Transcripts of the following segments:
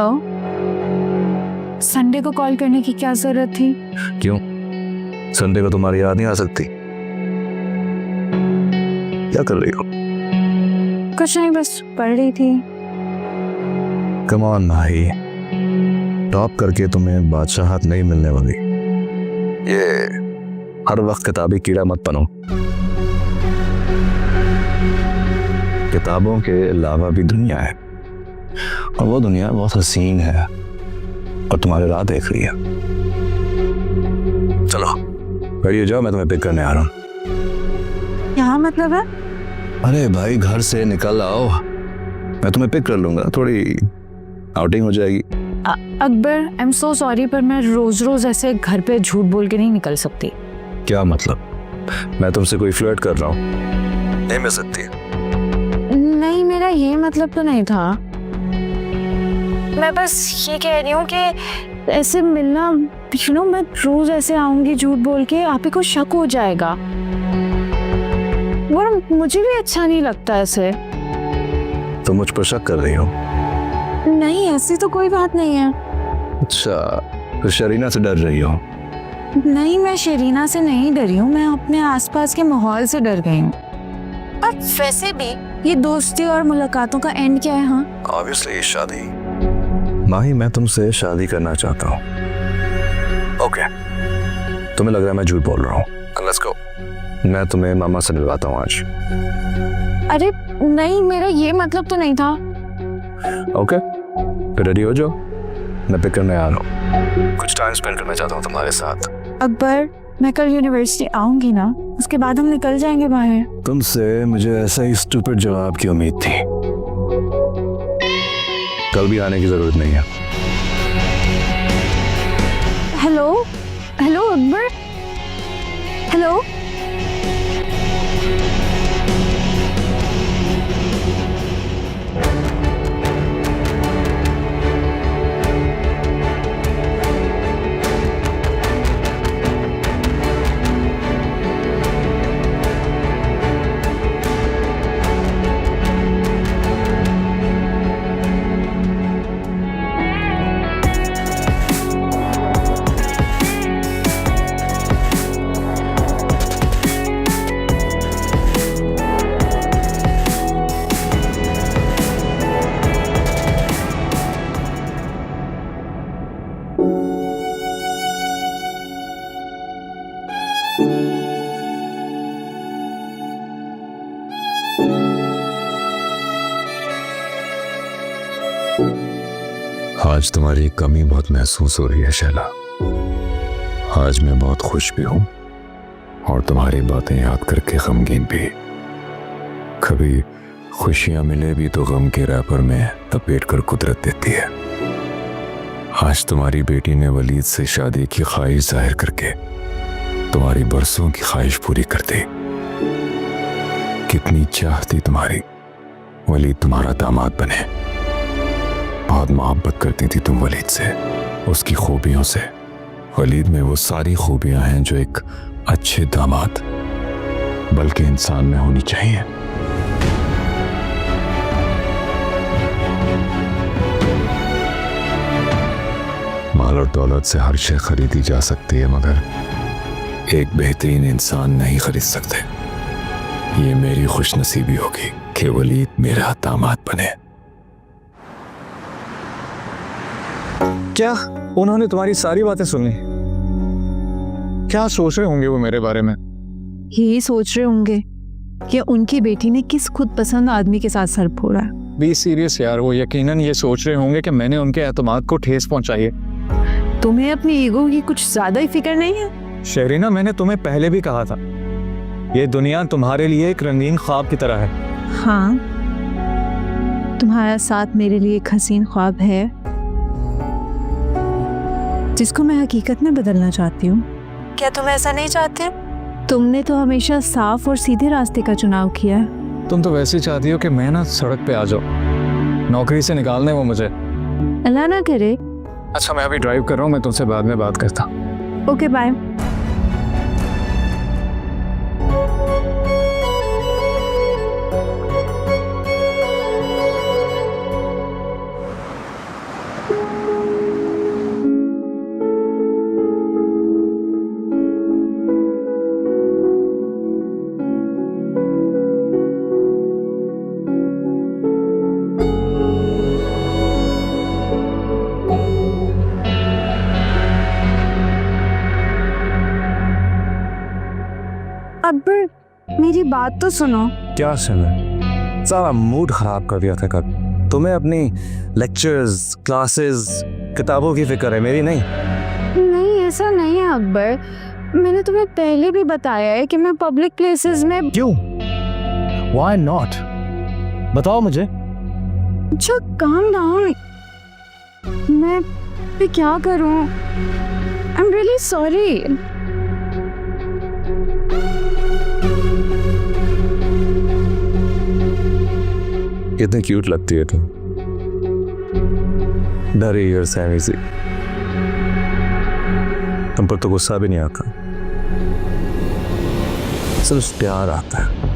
Hello, Sunday को call करने की क्या जरूरत थी? क्यों? संडे को तुम्हारी याद नहीं आ सकती? क्या कर रही हो? कुछ नहीं, बस पढ़ रही थी। कम ऑन भाई, टॉप करके तुम्हें बादशाहत नहीं मिलने वाली। ये हर वक्त किताबी कीड़ा मत बनो। किताबों के अलावा भी दुनिया है, और वो दुनिया बहुत हसीन है और तुम्हारे राह देख रही है। चलो बैठिए, जाओ, मैं तुम्हें पिक करने आ रहा हूँ। क्या मतलब है? अरे भाई, घर से निकल आओ, मैं तुम्हें पिक कर लूंगा, थोड़ी आउटिंग हो जाएगी। Akbar, I am so sorry, पर मैं रोज रोज ऐसे घर पे झूठ बोल के नहीं निकल सकती। क्या मतलब? मैं तुमसे कोई फ्लर्ट कर रहा हूँ? नहीं मिल सकती? नहीं, मेरा ये मतलब तो नहीं था। मैं बस ये कह रही हूँ कि ऐसे मिलना, मैं रोज ऐसे आऊंगी झूठ बोल के, आप ही को शक हो जाएगा, और मुझे भी अच्छा नहीं लगता ऐसे। तुम मुझ पर शक कर रही हो? नहीं, ऐसी तो कोई बात नहीं है। अच्छा, तो शरीना से डर रही हो? नहीं, मैं शरीना से नहीं डरी हूँ, मैं अपने आसपास के माहौल से डर गई हूँ। और वैसे भी ये दोस्ती और मुलाकातों का एंड क्या है? हाँ, ऑब्वियसली शादी। माही, मैं तुमसे शादी करना चाहता हूँ। ओके, तुम्हें लग रहा है मैं झूठ बोल रहा हूँ? लेट्स गो, मैं तुम्हें मामा से मिलवाता हूँ आज। अरे नहीं, मेरा ये मतलब तो नहीं था। ओके, फिर रेडी हो जाओ, मैं पिक करने आ रहा हूँ। कुछ टाइम स्पेंड करना चाहता हूँ तुम्हारे साथ। अकबर, मैं कल यूनिवर्सिटी आऊंगी ना, उसके बाद हम निकल जाएंगे बाहर। तुमसे मुझे ऐसा ही स्टूपिड जवाब की उम्मीद थी। कल भी आने की जरूरत नहीं है। Hello hello Akbar, hello. आज तुम्हारी कमी बहुत महसूस हो रही है शैला। आज मैं बहुत खुश भी हूं, और तुम्हारी बातें याद करके गमगीन भी। कभी खुशियां मिले भी तो गम के रैपर में लपेट कर कुदरत देती है। आज तुम्हारी बेटी ने वलीद से शादी की ख्वाहिश जाहिर करके तुम्हारी बरसों की ख्वाहिश पूरी कर दी। कितनी चाह थी तुम्हारी वलीद तुम्हारा दामाद बने। बहुत मोहब्बत करती थी तुम वलीद से, उसकी खूबियों से। वलीद में वो सारी खूबियां हैं जो एक अच्छे दामाद बल्कि इंसान में होनी चाहिए। माल और दौलत से हर शय खरीदी जा सकती है, मगर एक बेहतरीन इंसान नहीं खरीद सकते। ये मेरी खुशनसीबी होगी कि वलीद मेरा दामाद बने। क्या उन्होंने तुम्हारी सारी बातें सुन ली? क्या सोच रहे होंगे वो मेरे बारे में? यही सोच रहे होंगे कि उनकी बेटी ने किस खुद पसंद आदमी के साथ सर फोड़ा है। बी सीरियस यार, वो यकीनन ये सोच रहे होंगे कि मैंने उनके एतमाद को ठेस पहुंचाई है। तुम्हें अपनी ईगो की कुछ ज्यादा ही फिक्र नहीं है? शहरीना, मैंने तुम्हें पहले भी कहा था, ये दुनिया तुम्हारे लिए एक रंगीन ख्वाब की तरह है। हाँ, तुम्हारा साथ मेरे लिए एक हसीन ख्वाब है जिसको मैं हकीकत में बदलना चाहती हूँ। क्या तुम ऐसा नहीं चाहते? तुमने तो हमेशा साफ और सीधे रास्ते का चुनाव किया है। तुम तो वैसे ही चाहती हो कि मैं ना सड़क पे आ जाऊं, नौकरी से निकालने वो मुझे। अल्लाह ना करे। अच्छा, मैं अभी ड्राइव कर रहा हूँ, मैं तुमसे बाद में बात करता हूँ। Okay, bye. बात तो सुनो। क्या सुना? सारा मूड खराब कर दिया था कल। तुम्हें अपनी लेक्चर्स, क्लासेस, किताबों की फिक्र है, मेरी नहीं। नहीं ऐसा नहीं है अकबर, मैंने तुम्हें पहले भी बताया है कि मैं पब्लिक प्लेसेस में। क्यों? Why not? बताओ मुझे। अच्छा काम डाउन, मैं क्या करूं? I am really sorry. कितनी क्यूट लगती है तुम, डरी और सहमी सी। तुम पर तो गुस्सा भी नहीं आता, सिर्फ प्यार आता है।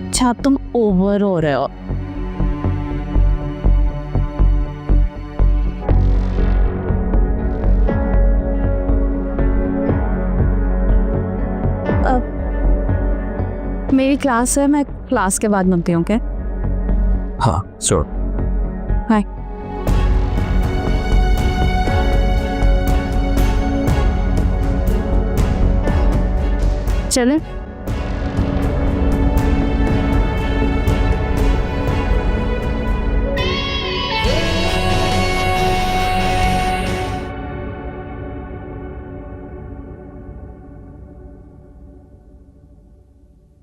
अच्छा तुम ओवर हो रहे हो। अब मेरी क्लास है, मैं क्लास के बाद मिलती हूँ। क्या? हाँ श्योर। हाय। चले।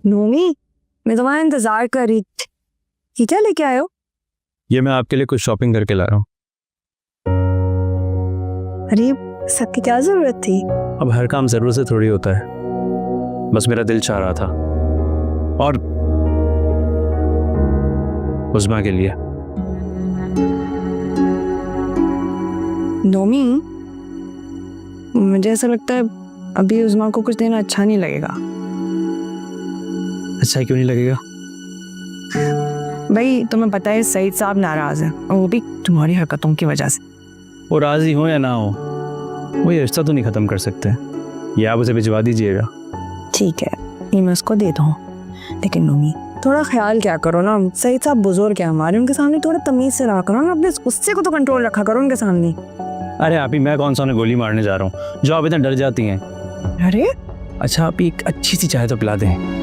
नोमी, मैं तुम्हारा इंतजार कर रही थी। ये क्या लेके आए हो? ये मैं आपके लिए कुछ शॉपिंग करके ला रहा हूँ। अरे सबकी क्या जरूरत थी? अब हर काम जरूरत से थोड़ी होता है, बस मेरा दिल चाह रहा था। और उस्मा के लिए। नोमी, मुझे ऐसा लगता है अभी उस्मा को कुछ देना अच्छा नहीं लगेगा। अच्छा क्यों नहीं लगेगा? भाई तुम्हें पता है सईद साहब नाराज है, और वो भी तुम्हारी हरकतों की वजह से। वो राजी हो या ना हो, वो ये रिश्ता तो नहीं खत्म कर सकते। ये आप उसे भिजवा दीजिएगा। ठीक है, ये मैं उसको दे दूँ, लेकिन नोमी थोड़ा ख्याल क्या करो ना। सईद साहब बुजुर्ग है हमारे, उनके सामने थोड़ा तमीज से रहा करो ना। अपने गुस्से को तो कंट्रोल रखा करो उनके सामने। अरे आप ही, मैं कौन सा उन्हें गोली मारने जा रहा हूँ जो आप इतना डर जाती हैं। अरे अच्छा आप एक अच्छी सी चाय तो पिला दें।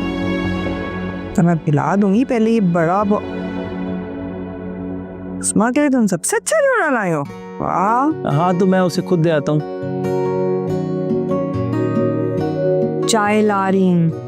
तो मैं पिला दूंगी, पहले ये बड़ा उस्मा के लिए तुम सबसे अच्छा जोड़ा लाए हो। वाह। हाँ तो मैं उसे खुद दे आता हूँ। चाय ला रही हूँ।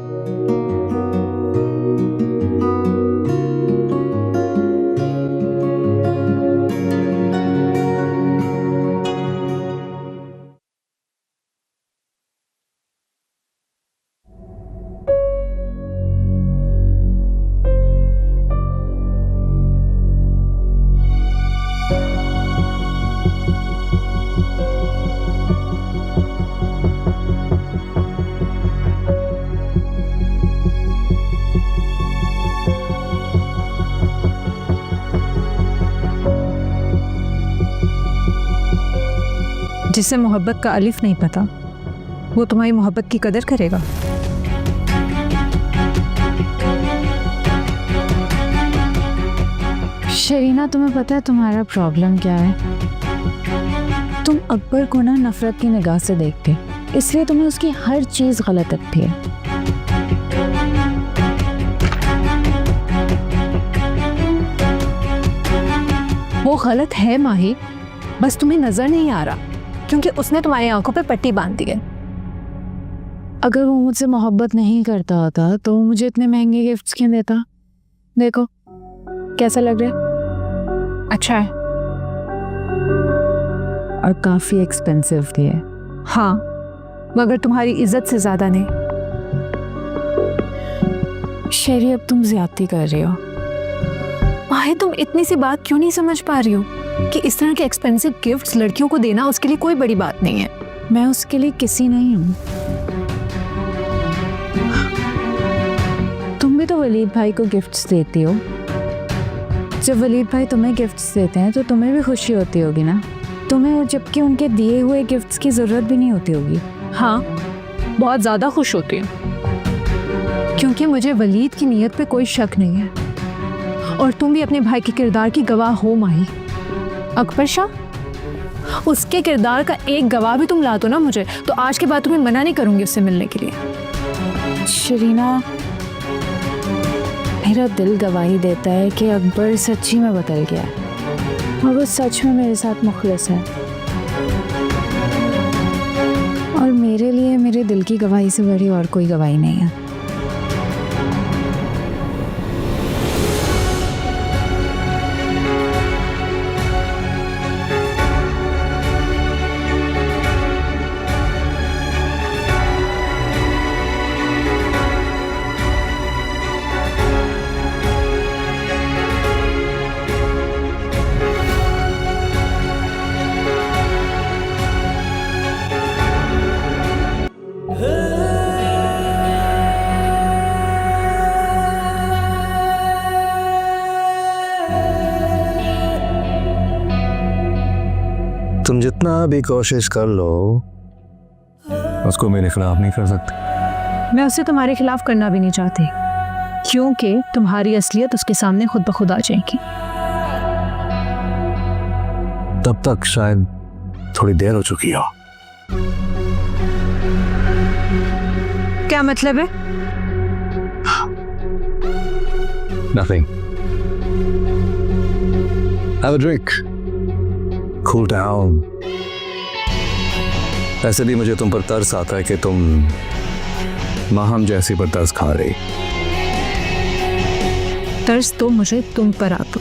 जिसे मोहब्बत का अलिफ नहीं पता, वो तुम्हारी मोहब्बत की कदर करेगा? शरीना, तुम्हें पता है तुम्हारा प्रॉब्लम क्या है? तुम अकबर को ना नफरत की निगाह से देखते, इसलिए तुम्हें उसकी हर चीज गलत लगती है। वो गलत है माही, बस तुम्हें नजर नहीं आ रहा, क्योंकि उसने तुम्हारी आंखों पे पट्टी बांध दी है। अगर वो मुझसे मोहब्बत नहीं करता होता तो वो मुझे इतने महंगे गिफ्ट्स क्यों देता? देखो कैसा लग रहा है। अच्छा है। और काफी एक्सपेंसिव भी है। हाँ, मगर तुम्हारी इज्जत से ज्यादा नहीं। शेरी, अब तुम ज्यादती कर रही हो। माही, तुम इतनी सी बात क्यों नहीं समझ पा रही हो कि इस तरह के एक्सपेंसिव गिफ्ट्स लड़कियों को देना उसके लिए कोई बड़ी बात नहीं है। मैं उसके लिए किसी नहीं हूँ। तुम भी तो वलीद भाई को गिफ्ट्स देती हो। जब वलीद भाई तुम्हें गिफ्ट्स देते हैं तो तुम्हें भी खुशी होती होगी ना। तुम्हें जबकि उनके दिए हुए गिफ्ट्स की जरूरत भी नहीं होती होगी। हाँ, बहुत ज्यादा खुश होती हूँ, क्योंकि मुझे वलीद की नीयत पे कोई शक नहीं है। और तुम भी अपने भाई के किरदार की गवाह हो माही। अकबर शाह, उसके किरदार का एक गवाह भी तुम ला दो ना मुझे, तो आज के बाद तुम्हें मना नहीं करूंगी उससे मिलने के लिए। शरीना, मेरा दिल गवाही देता है कि अकबर सच्ची में बदल गया है और वो सच में मेरे साथ मुखलिस है। और मेरे लिए मेरे दिल की गवाही से बड़ी और कोई गवाही नहीं है। तुम जितना भी कोशिश कर लो उसको मेरे खिलाफ नहीं कर सकते। मैं उसे तुम्हारे खिलाफ करना भी नहीं चाहती, क्योंकि तुम्हारी असलियत उसके सामने खुद ब खुद आ जाएगी। तब तक शायद थोड़ी देर हो चुकी हो। क्या मतलब है? Nothing. Have a drink. Cool down. ऐसे भी मुझे तुम पर तरस आता है कि तुम माहम जैसी पर तरस खा रही। तरस तो मुझे तुम पर आता।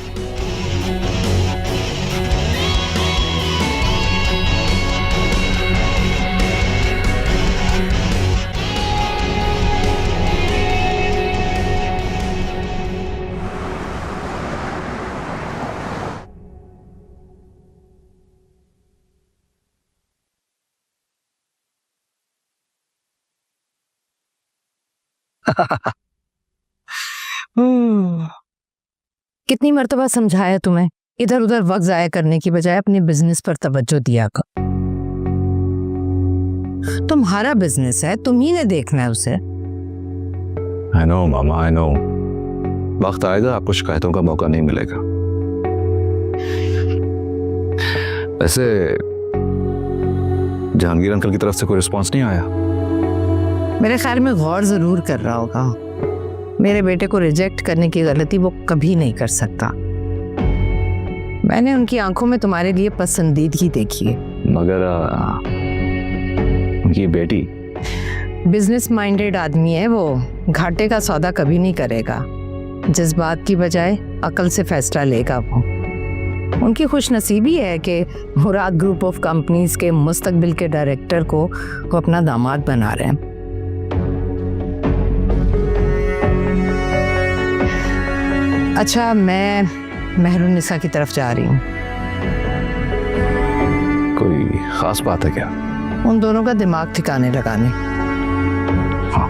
कितनी मर्तबा समझाया तुम्हें, इधर उधर वक्त जाया करने की बजाय अपने बिजनेस पर तवज्जो दिया कर। तुम्हारा बिजनेस है, तुम ही ने देखना है उसे। I know, mama, I know. वक्त आएगा आपको शिकायतों का मौका नहीं मिलेगा। वैसे जहांगीर अंकल की तरफ से कोई रिस्पॉन्स नहीं आया? मेरे ख्याल में गौर जरूर कर रहा होगा। मेरे बेटे को रिजेक्ट करने की गलती वो कभी नहीं कर सकता। मैंने उनकी आंखों में तुम्हारे लिए पसंदीदगी देखी है। मगर उनकी बेटी बिजनेस माइंडेड आदमी है वो, घाटे का सौदा कभी नहीं करेगा। जिस बात की बजाय अकल से फैसला लेगा वो। उनकी खुशनसीबी है कि मुराद ग्रुप ऑफ कंपनीज के मुस्तकबिल के डायरेक्टर को वो अपना दामाद बना रहे हैं। अच्छा, मैं मेहरुन्निसा की तरफ जा रही हूँ। कोई खास बात है क्या? उन दोनों का दिमाग ठिकाने लगाने। हाँ,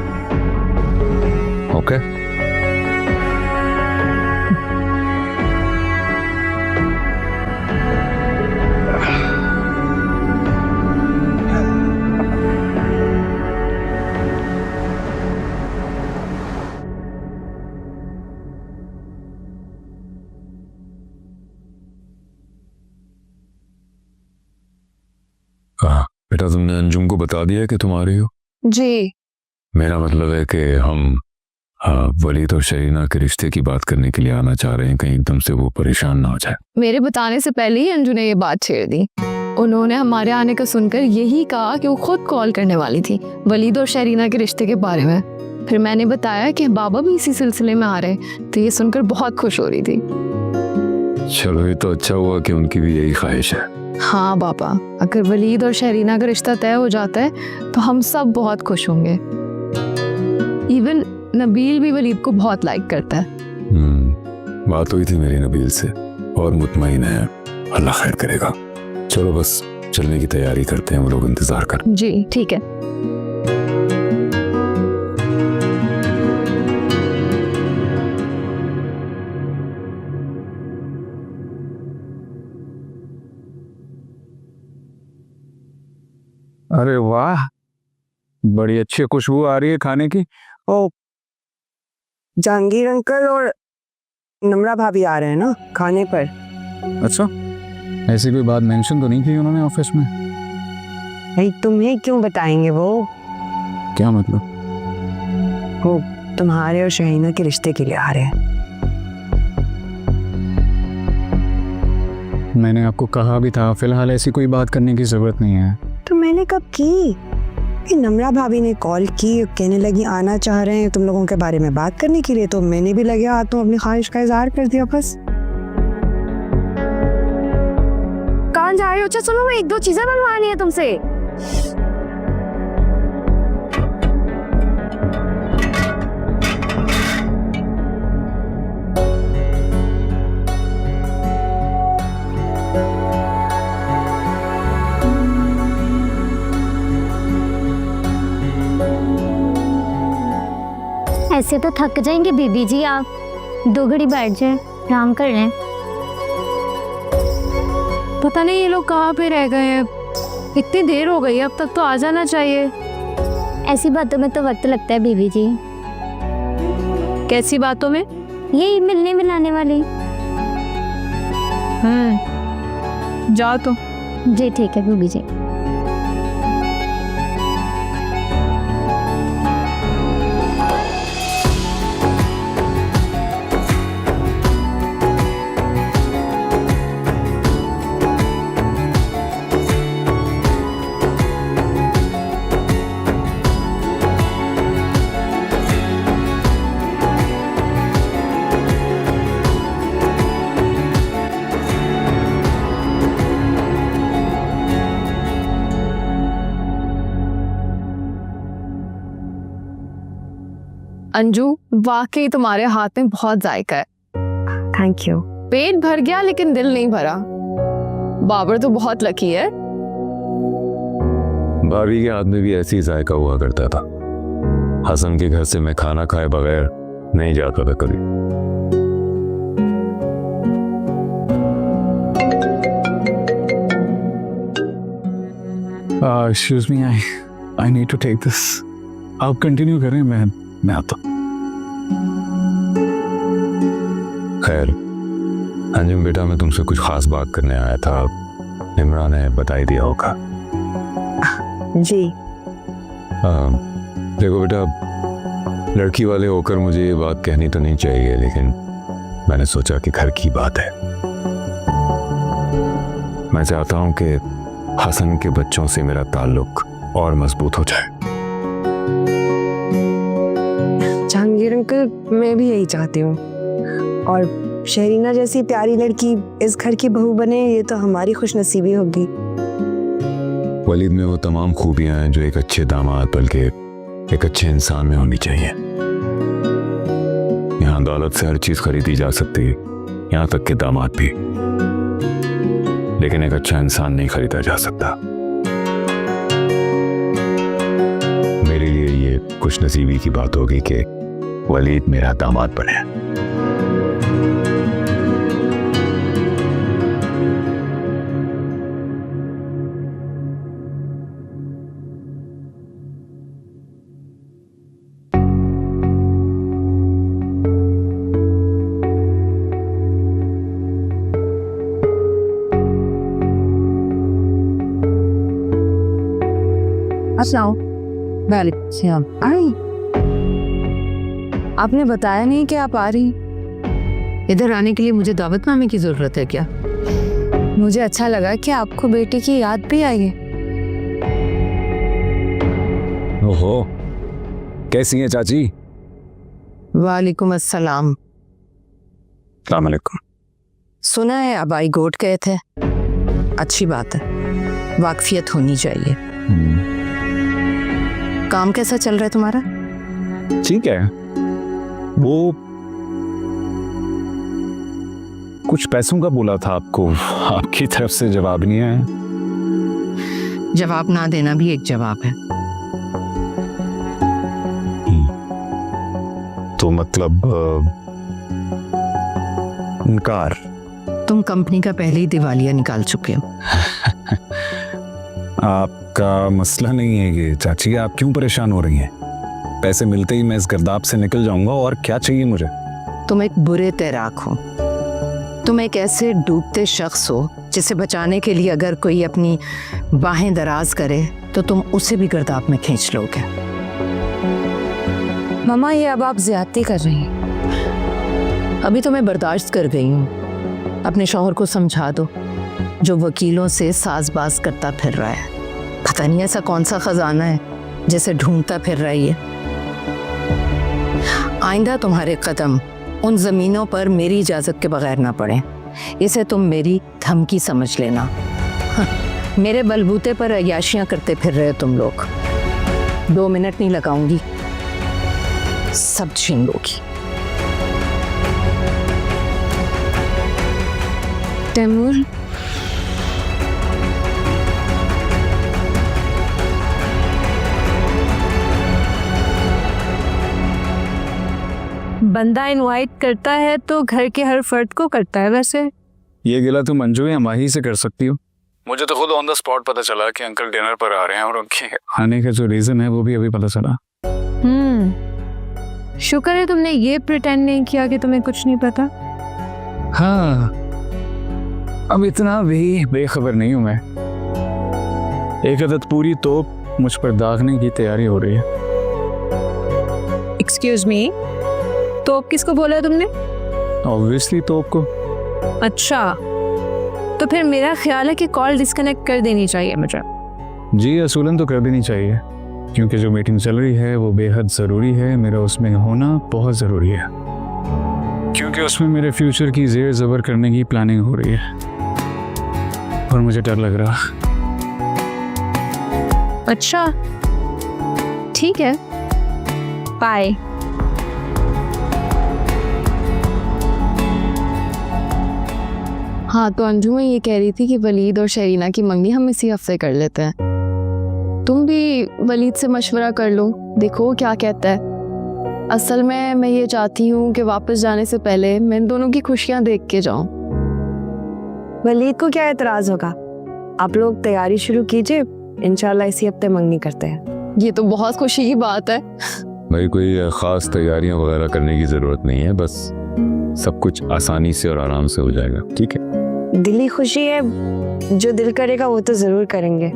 ओके। बेटा, तुमने अंजुम को बता दिया कि तुम आ रही हो? जी। मेरा मतलब है कि हम वलीद और शरीना के रिश्ते की बात करने के लिए आना चाह रहे हैं, कहीं एकदम से वो परेशान ना हो जाए। मेरे बताने से पहले ही अंजू ने ये बात छेड़ दी। उन्होंने हमारे आने का सुनकर यही कहा कि वो खुद कॉल करने वाली थी वलीद और शरीना के रिश्ते के बारे में। फिर मैंने बताया कि बाबा भी इसी सिलसिले में आ रहे हैं, तो ये सुनकर बहुत खुश हो रही थी। चलो, ये तो अच्छा हुआ कि उनकी भी यही ख्वाहिश है। हाँ बाबा, अगर वलीद और शरीना का रिश्ता तय हो जाता है तो हम सब बहुत खुश होंगे। इवन नबील भी वलीद को बहुत लाइक करता है। बात हुई थी मेरी नबील से और मुतमईन है, अल्लाह खैर करेगा। चलो बस चलने की तैयारी करते हैं, वो लोग इंतजार कर। जी ठीक है। अरे वाह, बड़ी अच्छी खुशबू आ रही है खाने की। ओ, जहांगीर अंकल और नम्रा भाभी आ रहे हैं ना खाने पर। अच्छा, ऐसी कोई बात मेंशन तो नहीं की उन्होंने ऑफिस में? भाई तुम्हें क्यों बताएंगे वो? क्या मतलब? वो तुम्हारे और शहीना के रिश्ते के लिए आ रहे हैं। मैंने आपको कहा भी था, फिलहाल ऐसी कोई बात करने की जरूरत नहीं है। तो मैंने कब की? ये नम्रा भाभी ने कॉल की, कहने लगी आना चाह रहे हैं तुम लोगों के बारे में बात करने के लिए, तो मैंने भी लगे हाथों अपनी ख्वाहिश का इजहार कर दिया बस। कहाँ जा रहे हो? अच्छा सुनो, मैं 1-2 चीजें बनवानी है तुमसे। ऐसे तो थक जाएंगे बीबी जी, आप 2 घड़ी बैठ जाए, आराम कर लें। पता नहीं ये लोग कहाँ पे रह गए हैं, इतनी देर हो गई, अब तक तो आ जाना चाहिए। ऐसी बातों में तो वक्त लगता है बीबी जी। कैसी बातों में? यही मिलने मिलाने वाली। जाओ तो। जी ठीक है बीबी जी। अंजू, वाकई तुम्हारे हाथ में बहुत जायका है। Thank you. पेट भर गया लेकिन दिल नहीं भरा। बाबर तो बहुत लकी है। भाभी के हाथ में भी ऐसी जायका हुआ करता था। हसन के घर से मैं खाना खाए बगैर नहीं जाता था कभी। Excuse me, I need to take this. आप कंटिन्यू करें, मैं आता। खैर अंजुम बेटा, मैं तुमसे कुछ खास बात करने आया था। निम्रा ने बताई दिया होगा। जी। देखो बेटा, लड़की वाले होकर मुझे ये बात कहनी तो नहीं चाहिए, लेकिन मैंने सोचा कि घर की बात है। मैं चाहता हूं कि हसन के बच्चों से मेरा ताल्लुक और मजबूत हो जाए। जहांगीर अंकल, मैं भी यही चाहती हूँ, और शहरीना जैसी प्यारी लड़की इस घर की बहू बने, ये तो हमारी खुशनसीबी होगी। वलीद में वो तमाम खूबियां हैं जो एक अच्छे दामाद बल्कि एक अच्छे इंसान में होनी चाहिए। यहाँ दौलत से हर चीज खरीदी जा सकती है, यहाँ तक कि दामाद भी, लेकिन एक अच्छा इंसान नहीं खरीदा जा सकता। मेरे लिए ये खुशनसीबी की बात होगी कि वलीद मेरा दामाद बने। वालेकुम। आई, आपने बताया नहीं कि आप आ रही। इधर आने के लिए मुझे दावतनामे की जरूरत है क्या? मुझे अच्छा लगा कि आपको बेटी की याद भी आई है। ओहो, कैसी हैं चाची? वालेकुम अस्सलाम। अस्सलाम वालेकुम। सुना है अबाई गोट गए थे, अच्छी बात है, वाकफियत होनी चाहिए। काम कैसा चल रहा है तुम्हारा? ठीक है। वो कुछ पैसों का बोला था आपको, आपकी तरफ से जवाब नहीं आया। जवाब ना देना भी एक जवाब है। तो मतलब इनकार? तुम कंपनी का पहले ही दिवालिया निकाल चुके हो। आपका मसला नहीं है ये चाची, आप क्यों परेशान हो रही हैं? पैसे मिलते ही मैं इस गर्दाब से निकल जाऊंगा, और क्या चाहिए मुझे? तुम एक बुरे तैराक हो, तुम एक ऐसे डूबते शख्स हो जिसे बचाने के लिए अगर कोई अपनी बाहें दराज करे तो तुम उसे भी गर्दाब में खींच लोगे। मम्मा, ये अब आप ज्यादती कर रही हैं। अभी तो मैं बर्दाश्त कर गई हूँ, अपने शौहर को समझा दो जो वकीलों से साजबाज करता फिर रहा है। पता नहीं ऐसा कौन सा खजाना है जिसे ढूंढता फिर रही है। आइंदा तुम्हारे कदम उन जमीनों पर मेरी इजाजत के बगैर ना पड़े, इसे तुम मेरी धमकी समझ लेना। हाँ, मेरे बलबूते पर अय्याशियां करते फिर रहे हो तुम लोग। 2 मिनट नहीं लगाऊंगी, सब छीन लोगी। तैमूर, बंदा इनवाइट करता है तो घर के हर फर्द को करता है। वैसे ये गिला तुम मंजू या माही से कर सकती हो। मुझे तो खुद ऑन द स्पॉट पता चला कि अंकल डिनर पर आ रहे हैं और उनके आने का जो रीजन है वो भी अभी पता चला। शुक्र है तुमने ये प्रिटेंड नहीं किया कि तुम्हें कुछ नहीं पता। हाँ, अब इतना भी बेखबर नहीं हूं मैं। एक अदद पूरी तोप मुझ पर दागने की तैयारी हो रही है। एक्सक्यूज मी, तो किसको बोला है तुमने? ऑब्वियसली तोप को। अच्छा, तो फिर मेरा ख्याल है कि कॉल डिस्कनेक्ट कर देनी चाहिए मुझे। जी असूलन तो कर देनी चाहिए, क्योंकि जो मीटिंग चल रही है वो बेहद ज़रूरी है। मेरा उसमें होना बहुत ज़रूरी है, क्योंकि उसमें मेरे फ्यूचर की ज़ेर ज़बर करने की प्लानिंग हो रही है और मुझे डर लग रहा। अच्छा ठीक है, बाय। हाँ तो अंजू मैं ये कह रही थी कि वलीद और शरीना की मंगनी हम इसी हफ्ते कर लेते हैं। तुम भी वलीद से मशवरा कर लो, देखो क्या कहता है। असल में मैं ये चाहती हूँ कि वापस जाने से पहले मैं इन दोनों की खुशियाँ देख के जाऊँ। वलीद को क्या एतराज होगा? आप लोग तैयारी शुरू कीजिए, इंशाल्लाह इसी हफ्ते मंगनी करते हैं। ये तो बहुत खुशी की बात है। भाई कोई ख़ास तैयारियां वगैरह करने की ज़रूरत नहीं है, बस सब कुछ आसानी से और आराम से हो जाएगा। ठीक है, दिली खुशी है, जो दिल करेगा वो तो जरूर करेंगे।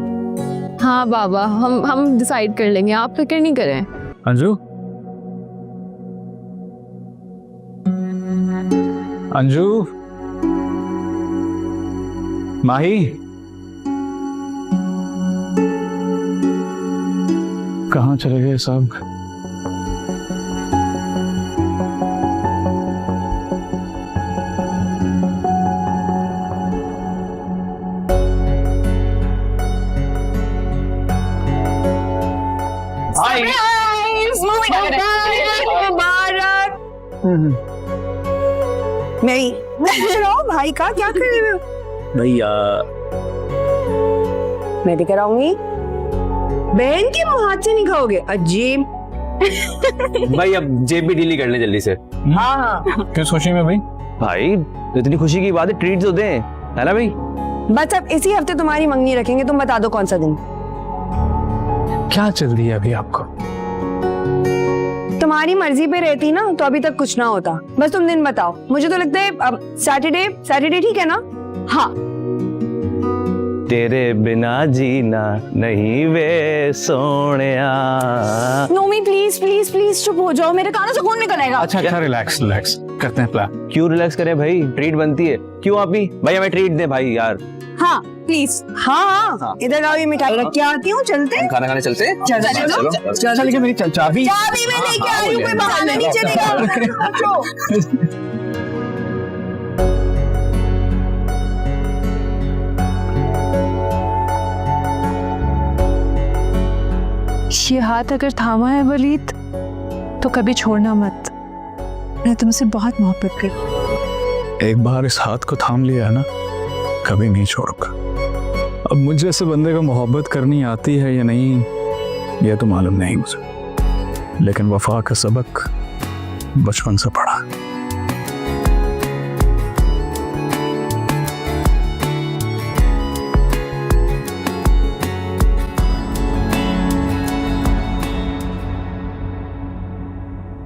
हाँ बाबा, हम डिसाइड कर लेंगे, आप फिक्र नहीं करें। अंजू, अंजू, माही, कहाँ चले गए साहब? नहीं भाई का क्या कर रहे हो भैया? मैं भी कराऊंगी। बहन के मुंह हाथ से नहीं खाओगे, अजीब। भाई अब जेब भी ढीली कर ले जल्दी से। हाँ हाँ, क्यों सोची में भाई? भाई इतनी खुशी की बात है, ट्रीट तो दें, है ना भाई? बस अब इसी हफ्ते तुम्हारी मंगनी रखेंगे, तुम बता दो कौन सा दिन। क्या चल रही है अभी आपको? तुम्हारी मर्जी पे रहती ना तो अभी तक कुछ ना होता। बस तुम दिन बताओ। मुझे तो लगता है अब सैटरडे ठीक है ना? हाँ। तेरे बिना जीना नहीं वे Sonia. Nomi please please please चुप हो जाओ, मेरे कानों से खून निकल आएगा। अच्छा रिलैक्स करते हैं प्लान। क्यों रिलैक्स करें भाई, ट्रीट बनती है। क्यों आप ही भाई हमें ट्रीट दे भाई यार। हाँ प्लीज। हाँ इधर आओ, ये मिठाई रख के आती हूँ, चलते हैं। खाना खाने चलते हैं। चलो लेकिन मेरी चाबी मैं लेके आ रही हूँ, कोई बहाना नहीं चलेगा। ये हाथ अगर थामा है वलीद तो कभी छोड़ना मत। मैं तुमसे बहुत मोहब्बत करती। एक बार इस हाथ को थाम लिया है ना, कभी नहीं छोड़ूंगा। अब मुझ जैसे बंदे को मोहब्बत करनी आती है या नहीं यह तो मालूम नहीं मुझे, लेकिन वफा का सबक बचपन से पढ़ा।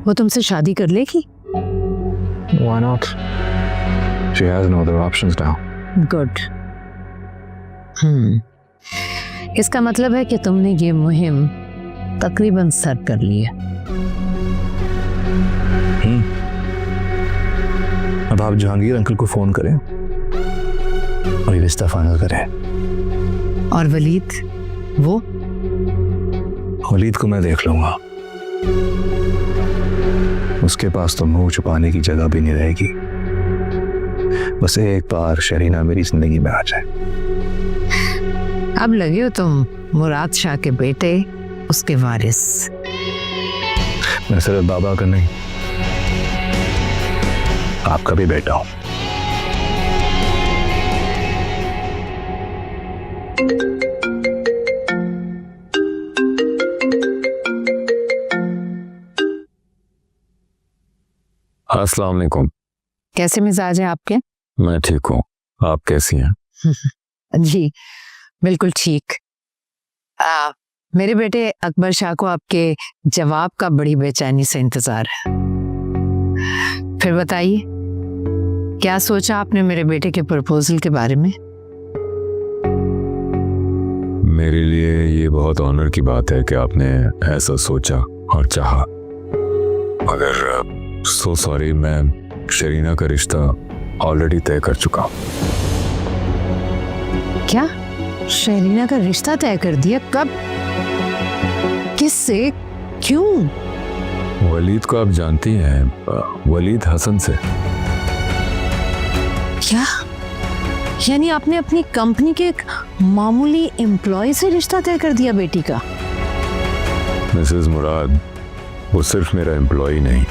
वो तुमसे शादी कर लेगी? Why not? She has no other options now. Good. इसका मतलब है कि तुमने ये मुहिम तकरीबन सर कर ली है। अब आप जहांगीर अंकल को फोन करें और ये रिश्ता फाइनल करें। और वलीद, वो वलीद को मैं देख लूंगा, उसके पास तो मुंह छुपाने की जगह भी नहीं रहेगी। बस एक बार शरीना मेरी जिंदगी में आ जाए। अब लगे हो तुम मुराद शाह के बेटे, उसके वारिस। मैं सिर्फ बाबा का नहीं, आपका भी बेटा हूं। अस्सलाम वालेकुम। कैसे मिजाज है आपके? मैं ठीक हूँ, आप कैसी हैं? जी बिल्कुल ठीक। मेरे बेटे अकबर शाह को आपके जवाब का बड़ी बेचैनी से इंतजार है। फिर बताइए, क्या सोचा आपने मेरे बेटे के प्रपोजल के बारे में? मेरे लिए ये बहुत ऑनर की बात है कि आपने ऐसा सोचा और चाहा। मगर सो सॉरी, मैं शरीना का रिश्ता ऑलरेडी तय कर चुका हूँ। क्या शरीना का रिश्ता तय कर दिया? कब, किससे, क्यों? वलीद को आप जानती हैं, वलीद हसन से। क्या यानी आपने अपनी कंपनी के एक मामूली एम्प्लॉय से रिश्ता तय कर दिया बेटी का? मिसेस मुराद, वो सिर्फ मेरा एम्प्लॉय नहीं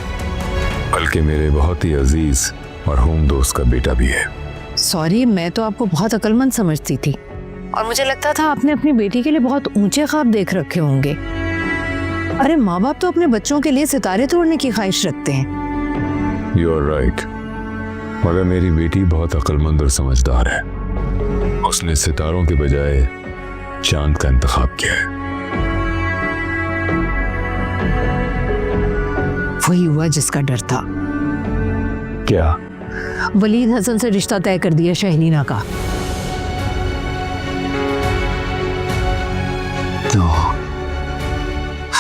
बल्कि मेरे बहुत ही अजीज और होम दोस्त का बेटा भी है। सॉरी, मैं तो आपको बहुत अक्लमंद समझती थी और मुझे लगता था आपने अपनी बेटी के लिए बहुत ऊंचे ख्वाब देख रखे होंगे। अरे माँ बाप तो अपने बच्चों के लिए सितारे तोड़ने की ख्वाहिश रखते हैं। यू आर राइट, मगर मेरी बेटी बहुत अक्लमंद और समझदार है। उसने सितारों के बजाय चांद का इंतखाब किया है। वही हुआ जिसका डर था। क्या? वलीद हसन से रिश्ता तय कर दिया शहरीना का।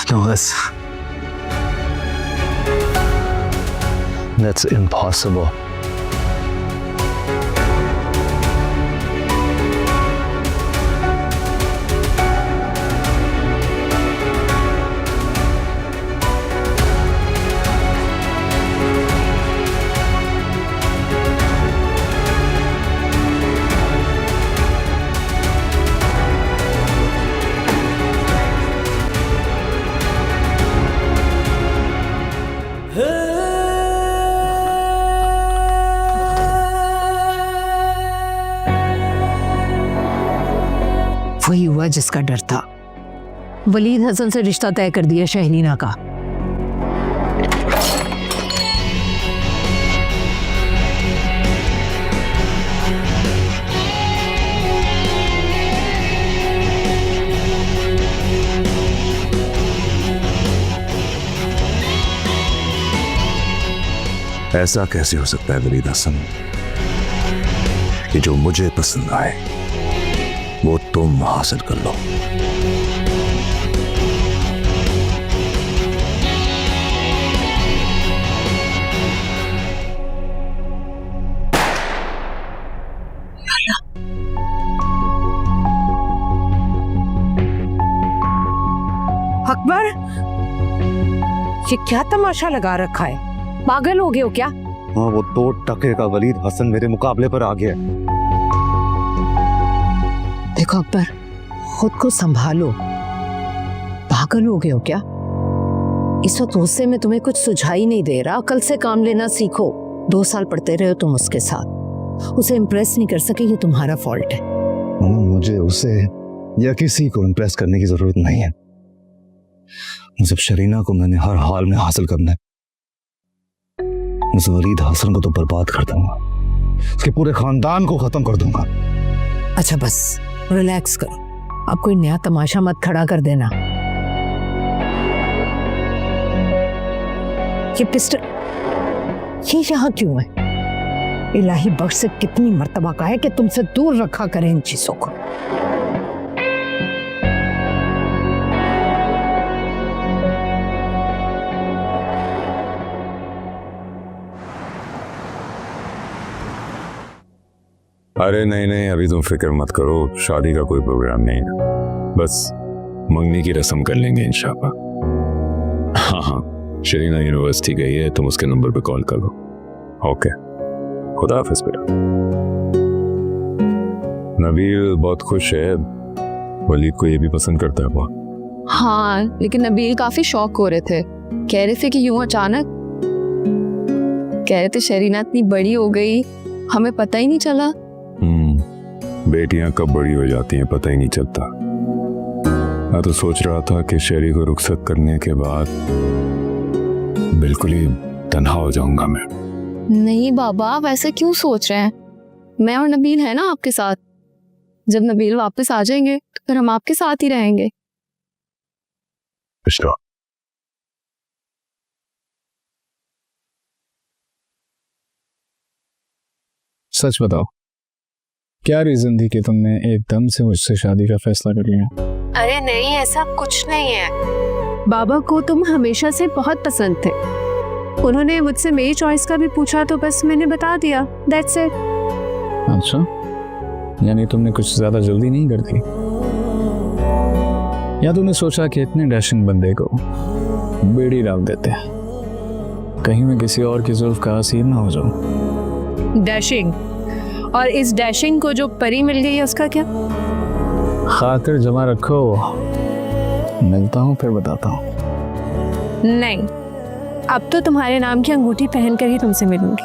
No, that's impossible. वही हुआ जिसका डर था। वलीद हसन से रिश्ता तय कर दिया शहरीना का। ऐसा कैसे हो सकता है वलीद हसन कि जो मुझे पसंद आए वो तुम हासिल कर लो? अकबर, ये क्या तमाशा लगा रखा है? पागल हो गए हो क्या? हाँ, वो 2 टके का वलीद हसन मेरे मुकाबले पर आ गया। देखो अकबर, खुद को संभालो। पागल हो गए हो क्या? इस वक्त गुस्से में तुम्हें कुछ सुझाई नहीं दे रहा। अकल से काम लेना सीखो। 2 साल पढ़ते रहे हो तुम उसके साथ, उसे इम्प्रेस नहीं कर सके, ये तुम्हारा फॉल्ट है। मुझे उसे या किसी को इम्प्रेस करने की जरूरत नहीं है। मुझे शरीना को मैंने हर हाल में हासिल करना है। उस वलीद हसन को तो बर्बाद कर दूंगा, उसके पूरे खानदान को खत्म कर दूंगा। अच्छा बस रिलैक्स करो, अब कोई नया तमाशा मत खड़ा कर देना। ये पिस्टल ये यहाँ क्यों है? इलाही बख्श से कितनी मर्तबा कहा है कि तुमसे दूर रखा करें इन चीजों को। अरे नहीं नहीं, अभी तुम फिक्र मत करो, शादी का कोई प्रोग्राम नहीं है, बस मंगनी की रस्म कर लेंगे इंशाल्लाह। हाँ हाँ, शरीना यूनिवर्सिटी गई है, तुम उसके नंबर पे कॉल कर लो। ओके, खुदा हाफिज बेटा। नबील बहुत खुश है, वलीद को ये भी पसंद करता है बहुत। हाँ, लेकिन नबील काफी शौक हो रहे थे, कह रहे थे कि यूं अचानक, कह रहे थे शरीना इतनी बड़ी हो गई, हमें पता ही नहीं चला। बेटियां कब बड़ी हो जाती हैं पता ही नहीं चलता। मैं तो सोच रहा था कि शरी को रुखसत करने के बाद बिल्कुल ही तन्हा हो जाऊंगा मैं। नहीं बाबा, वैसे क्यों सोच रहे हैं? मैं और नबील है ना आपके साथ। जब नबील वापस आ जाएंगे तो फिर हम आपके साथ ही रहेंगे। अच्छा, सच बताओ, क्या रीजन थी कि तुमने एकदम से मुझसे शादी का फैसला कर लिया? अरे नहीं, ऐसा कुछ नहीं है। बाबा को तुम हमेशा से बहुत पसंद थे। उन्होंने मुझसे मेरी चॉइस का भी पूछा तो बस मैंने बता दिया, दैट्स इट। अच्छा, यानी तुमने कुछ ज्यादा जल्दी नहीं कर दी, या तुमने सोचा कि इतने डैशिंग बंदे को बेड़ी डाल देते हैं, कहीं मैं किसी और की जुल्फ का असीर ना हो जाऊं। डैशिंग? और इस डैशिंग को जो परी मिल गई है उसका क्या? खातिर जमा रखो, मिलता हूँ फिर बताता हूँ। नहीं, अब तो तुम्हारे नाम की अंगूठी पहन कर ही तुमसे मिलूंगी।